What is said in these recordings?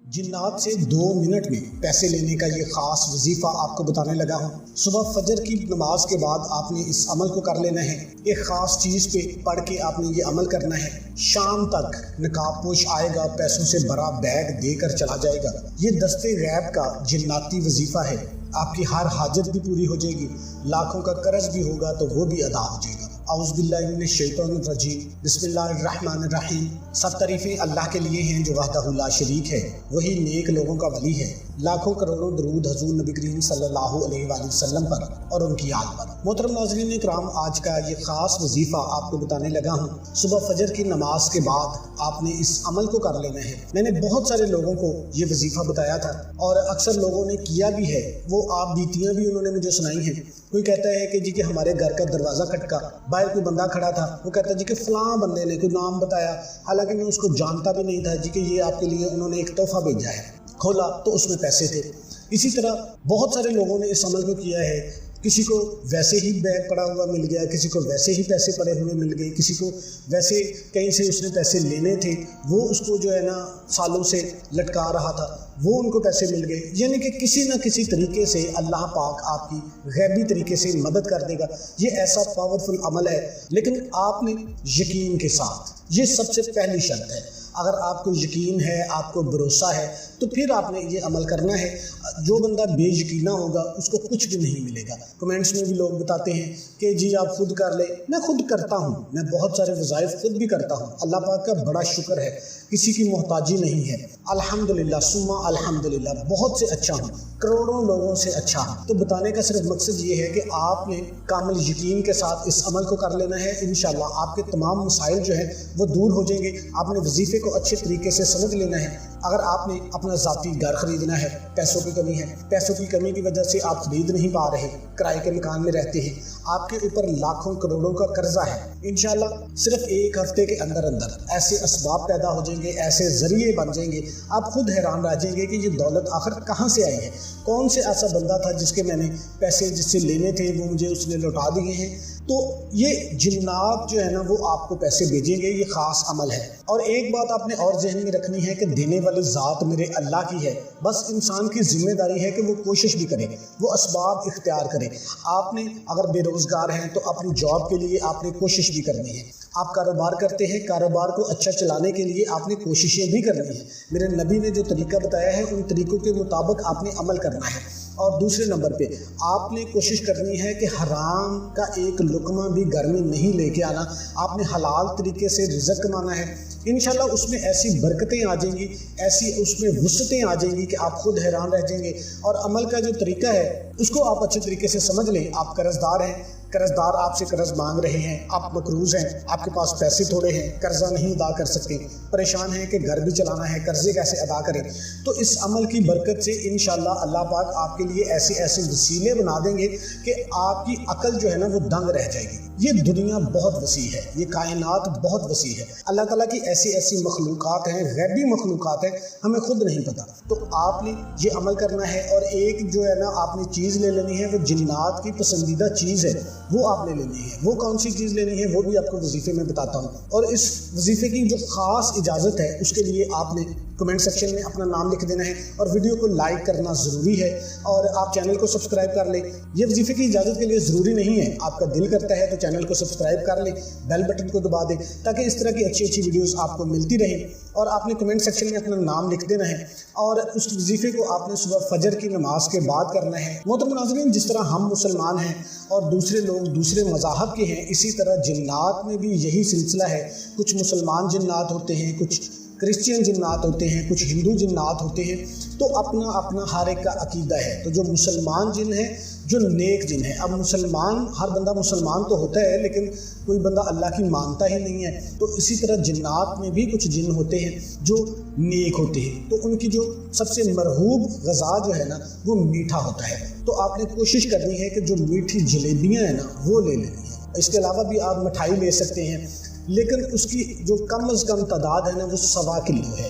جنات سے 2 منٹ میں پیسے لینے کا یہ خاص وظیفہ آپ کو بتانے لگا ہوں۔ صبح فجر کی نماز کے بعد آپ نے اس عمل کو کر لینا ہے۔ ایک خاص چیز پہ پڑھ کے آپ نے یہ عمل کرنا ہے۔ شام تک نقاب پوش آئے گا، پیسوں سے بھرا بیگ دے کر چلا جائے گا۔ یہ دستے غیب کا جناتی وظیفہ ہے۔ آپ کی ہر حاجت بھی پوری ہو جائے گی، لاکھوں کا قرض بھی ہوگا تو وہ بھی ادا ہو جائے گا۔ اعوذ باللہ من الشیطان الرجیم، بسم اللہ الرحمن الرحیم۔ سب تعریفیں اللہ کے لیے ہیں جو وحدہ لا شریک ہے، وہی نیک لوگوں کا ولی ہے۔ لاکھوں کروڑوں درود حضور نبی کریم صلی اللہ علیہ وآلہ وسلم پر اور ان کی آل پر۔ محترم ناظرین اکرام، آج کا یہ خاص وظیفہ آپ کو بتانے لگا ہوں۔ صبح فجر کی نماز کے بعد آپ نے اس عمل کو کر لینا ہے۔ میں نے بہت سارے لوگوں کو یہ وظیفہ بتایا تھا اور اکثر لوگوں نے کیا بھی ہے، وہ آپ بیتیاں بھی انہوں نے مجھے سنائی ہیں۔ کوئی کہتا ہے کہ جی کہ ہمارے گھر کا دروازہ کھٹکا، باہر کوئی بندہ کھڑا تھا، وہ کہتا ہے جی کہ فلاں بندے نے کوئی نام بتایا، حالانکہ میں اس کو جانتا بھی نہیں تھا، جی کہ یہ آپ کے لیے انہوں نے ایک تحفہ بھیجا ہے۔ کھولا تو اس میں پیسے تھے۔ اسی طرح بہت سارے لوگوں نے اس عمل کو کیا ہے۔ کسی کو ویسے ہی بیگ پڑا ہوا مل گیا، کسی کو ویسے ہی پیسے پڑے ہوئے مل گئے، کسی کو ویسے کہیں سے اس نے پیسے لینے تھے، وہ اس کو جو ہے نا سالوں سے لٹکا رہا تھا، وہ ان کو پیسے مل گئے۔ یعنی کہ کسی نہ کسی طریقے سے اللہ پاک آپ کی غیبی طریقے سے مدد کر دے گا۔ یہ ایسا پاورفل عمل ہے، لیکن آپ نے یقین کے ساتھ، یہ سب سے پہلی شرط ہے۔ اگر آپ کو یقین ہے، آپ کو بھروسہ ہے، تو پھر آپ نے یہ عمل کرنا ہے۔ جو بندہ بے یقینہ ہوگا اس کو کچھ بھی نہیں ملے گا۔ کمنٹس میں بھی لوگ بتاتے ہیں کہ جی آپ خود کر لیں۔ میں خود کرتا ہوں، میں بہت سارے وظائف خود بھی کرتا ہوں۔ اللہ پاک کا بڑا شکر ہے، کسی کی محتاجی نہیں ہے۔ الحمدللہ ثم الحمدللہ، بہت سے اچھا ہوں، کروڑوں لوگوں سے اچھا ہوں۔ تو بتانے کا صرف مقصد یہ ہے کہ آپ نے کامل یقین کے ساتھ اس عمل کو کر لینا ہے۔ انشاءاللہ آپ کے تمام مسائل جو ہیں وہ دور ہو جائیں گے۔ آپ نے وظیفے کو اچھے طریقے سے سمجھ لینا ہے۔ اگر آپ نے اپنا ذاتی گھر خریدنا ہے، پیسوں کی کمی ہے، پیسوں کی کمی کی وجہ سے آپ خرید نہیں پا رہے، کرائے کے مکان میں رہتے ہیں، آپ کے اوپر لاکھوں کروڑوں کا قرضہ ہے، انشاءاللہ صرف 1 ہفتے کے اندر ایسے اسباب پیدا ہو جائیں گے، ایسے ذریعے بن جائیں گے، آپ خود حیران رہ جائیں گے کہ یہ دولت آخر کہاں سے آئی ہے۔ کون سے ایسا بندہ تھا جس کے میں نے پیسے جس سے لینے تھے وہ مجھے اس نے لوٹا دیے ہیں۔ تو یہ جنات جو ہے نا وہ آپ کو پیسے بھیجیں گے۔ یہ خاص عمل ہے۔ اور ایک بات آپ نے اور ذہن میں رکھنی ہے کہ دینے والی ذات میرے اللہ کی ہے، بس انسان کی ذمہ داری ہے کہ وہ کوشش بھی کرے، وہ اسباب اختیار کرے۔ آپ نے اگر بے روزگار ہیں تو اپنی جاب کے لیے آپ نے کوشش بھی کرنی ہے۔ آپ کاروبار کرتے ہیں، کاروبار کو اچھا چلانے کے لیے آپ نے کوششیں بھی کرنی ہیں۔ میرے نبی نے جو طریقہ بتایا ہے ان طریقوں کے مطابق آپ نے عمل کرنا ہے۔ اور دوسرے نمبر پہ آپ نے کوشش کرنی ہے کہ حرام کا ایک لقمہ بھی گھر میں نہیں لے کے آنا۔ آپ نے حلال طریقے سے رزق کمانا ہے۔ انشاءاللہ اس میں ایسی برکتیں آ جائیں گی، ایسی اس میں وسعتیں آ جائیں گی کہ آپ خود حیران رہ جائیں گے۔ اور عمل کا جو طریقہ ہے اس کو آپ اچھے طریقے سے سمجھ لیں۔ آپ قرض دار ہیں، قرض دار آپ سے قرض مانگ رہے ہیں، آپ مقروض ہیں، آپ کے پاس پیسے تھوڑے ہیں، قرضہ نہیں ادا کر سکتے، پریشان ہیں کہ گھر بھی چلانا ہے، قرضے کیسے ادا کریں، تو اس عمل کی برکت سے انشاءاللہ اللہ پاک آپ کے لیے ایسے وسیلے بنا دیں گے کہ آپ کی عقل جو ہے نا وہ دنگ رہ جائے گی۔ یہ دنیا بہت وسیع ہے، یہ کائنات بہت وسیع ہے۔ اللہ تعالیٰ کی ایسی مخلوقات ہیں، غیبی مخلوقات ہیں، ہمیں خود نہیں پتہ۔ تو آپ نے یہ عمل کرنا ہے۔ اور ایک جو ہے نا آپ نے چیز لے لینی ہے، وہ جنات کی پسندیدہ چیز ہے، وہ آپ نے لینی ہے۔ وہ کون سی چیز لینی ہے وہ بھی آپ کو وظیفے میں بتاتا ہوں۔ اور اس وظیفے کی جو خاص اجازت ہے اس کے لیے آپ نے کمنٹ سیکشن میں اپنا نام لکھ دینا ہے اور ویڈیو کو لائک کرنا ضروری ہے، اور آپ چینل کو سبسکرائب کر لیں۔ یہ وظیفے کی اجازت کے لیے ضروری نہیں ہے، آپ کا دل کرتا ہے تو چینل کو سبسکرائب کر لیں، بیل بٹن کو دبا دیں تاکہ اس طرح کی اچھی ویڈیوز آپ کو ملتی رہیں۔ اور آپ نے کمنٹ سیکشن میں اپنا نام لکھ دینا ہے، اور اس وظیفے کو آپ نے صبح فجر کی نماز کے بعد کرنا ہے۔ محترم ناظرین، جس طرح ہم مسلمان ہیں اور دوسرے لوگ دوسرے مذاہب کے ہیں، اسی طرح جنات میں بھی یہی سلسلہ ہے۔ کچھ مسلمان جنات ہوتے ہیں، کچھ کرسچین جنات ہوتے ہیں، کچھ ہندو جنات ہوتے ہیں، تو اپنا ہر ایک کا عقیدہ ہے۔ تو جو مسلمان جن ہیں، جو نیک جن ہیں، اب مسلمان ہر بندہ مسلمان تو ہوتا ہے لیکن کوئی بندہ اللہ کی مانتا ہی نہیں ہے، تو اسی طرح جنات میں بھی کچھ جن ہوتے ہیں جو نیک ہوتے ہیں، تو ان کی جو سب سے مرغوب غذا جو ہے نا وہ میٹھا ہوتا ہے۔ تو آپ نے کوشش کرنی ہے کہ جو میٹھی جلیبیاں ہیں نا وہ لے لینی ہیں۔ اس کے علاوہ بھی آپ مٹھائی لے سکتے ہیں، لیکن اس کی جو کم از کم تعداد ہے نا وہ 1.25 کلو ہے۔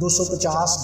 250